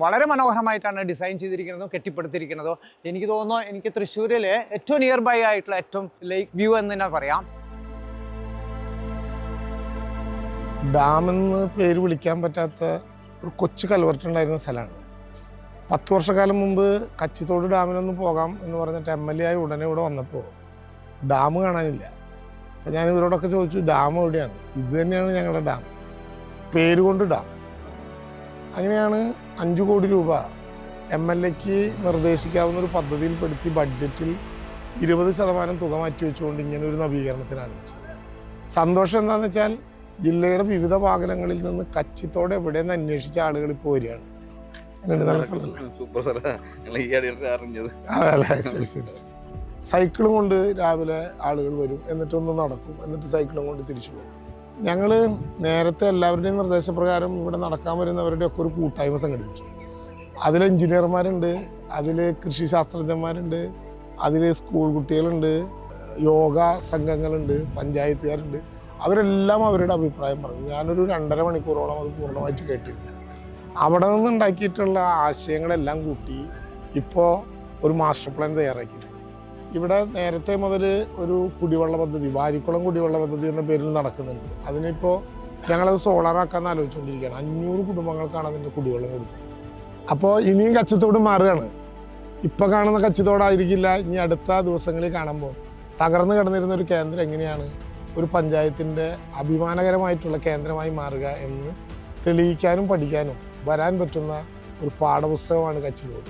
വളരെ മനോഹരമായിട്ടാണ് ഡിസൈൻ ചെയ്തിരിക്കുന്നതും കെട്ടിപ്പടുത്തിരിക്കുന്നതോ. എനിക്ക് തോന്നുന്നു എനിക്ക് തൃശ്ശൂരിലെ ഏറ്റവും നിയർ ബൈ ആയിട്ടുള്ള ഏറ്റവും ലേക്ക് വ്യൂ എന്ന് തന്നെ പറയാം. ഡാമെന്ന് പേര് വിളിക്കാൻ പറ്റാത്ത ഒരു കൊച്ചു കൽവർട്ടുണ്ടായിരുന്ന സ്ഥലമാണ്. 10 വർഷക്കാലം മുമ്പ് കച്ചിത്തോട് ഡാമിനൊന്ന് പോകാം എന്ന് പറഞ്ഞിട്ട് MLA ആയി ഉടനെ ഇവിടെ വന്നപ്പോൾ ഡാം കാണാനില്ല. അപ്പം ഞാൻ ഇവരോടൊക്കെ ചോദിച്ചു, ഡാം എവിടെയാണ്? ഇത് തന്നെയാണ് ഞങ്ങളുടെ ഡാം, പേരുകൊണ്ട് ഡാം. അങ്ങനെയാണ് 5 കോടി രൂപ MLAക്ക് നിർദ്ദേശിക്കാവുന്നൊരു പദ്ധതിയിൽപ്പെടുത്തി ബഡ്ജറ്റിൽ 20% തുക മാറ്റിവെച്ചുകൊണ്ട് ഇങ്ങനെ ഒരു നവീകരണത്തിന് ആലോചിച്ചത്. സന്തോഷം എന്താണെന്ന് വെച്ചാൽ ജില്ലയുടെ വിവിധ ഭാഗങ്ങളിൽ നിന്ന് കച്ചിത്തോടെ എവിടെയെന്ന് അന്വേഷിച്ച ആളുകൾ ഇപ്പോൾ വരികയാണ്. സൈക്കിളും കൊണ്ട് രാവിലെ ആളുകൾ വരും, എന്നിട്ടൊന്ന് നടക്കും, എന്നിട്ട് സൈക്കിളും കൊണ്ട് തിരിച്ചു പോകും. ഞങ്ങൾ നേരത്തെ എല്ലാവരുടെയും നിർദ്ദേശപ്രകാരം ഇവിടെ നടക്കാൻ വരുന്നവരുടെയൊക്കെ ഒരു കൂട്ടായ്മ സംഘടിപ്പിച്ചു. അതിൽ എഞ്ചിനീയർമാരുണ്ട്, അതിൽ കൃഷി ശാസ്ത്രജ്ഞന്മാരുണ്ട്, അതിൽ സ്കൂൾ കുട്ടികളുണ്ട്, യോഗ സംഘങ്ങളുണ്ട്, പഞ്ചായത്തുകാരുണ്ട്. അവരെല്ലാം അവരുടെ അഭിപ്രായം പറഞ്ഞു. ഞാനൊരു 2.5 മണിക്കൂറോളം അത് പൂർണ്ണമായിട്ട് കേട്ടിരുന്നു. അവിടെ നിന്നുണ്ടാക്കിയിട്ടുള്ള ആശയങ്ങളെല്ലാം കൂട്ടി ഇപ്പോൾ ഒരു മാസ്റ്റർ പ്ലാൻ തയ്യാറാക്കിയിട്ടുണ്ട്. ഇവിടെ നേരത്തെ മുതൽ ഒരു കുടിവെള്ള പദ്ധതി, വാരിക്കുളം കുടിവെള്ള പദ്ധതി എന്ന പേരിൽ നടക്കുന്നുണ്ട്. അതിനിപ്പോൾ ഞങ്ങളത് സോളാറാക്കാമെന്ന് ആലോചിച്ചുകൊണ്ടിരിക്കുകയാണ്. 500 കുടുംബങ്ങൾക്കാണ് അതിൻ്റെ കുടിവെള്ളം കൊടുക്കുന്നത്. അപ്പോൾ ഇനിയും കച്ചിത്തോട് മാറുകയാണ്. ഇപ്പോൾ കാണുന്ന കച്ചിത്തോടായിരിക്കില്ല ഇനി അടുത്ത ദിവസങ്ങളിൽ കാണാൻ പോകുന്നത്. തകർന്നു കിടന്നിരുന്ന ഒരു കേന്ദ്രം എങ്ങനെയാണ് ഒരു പഞ്ചായത്തിൻ്റെ അഭിമാനകരമായിട്ടുള്ള കേന്ദ്രമായി മാറുക എന്ന് തെളിയിക്കാനും പഠിക്കാനും വരാൻ പറ്റുന്ന ഒരു പാഠപുസ്തകമാണ് കച്ചിത്തോട്.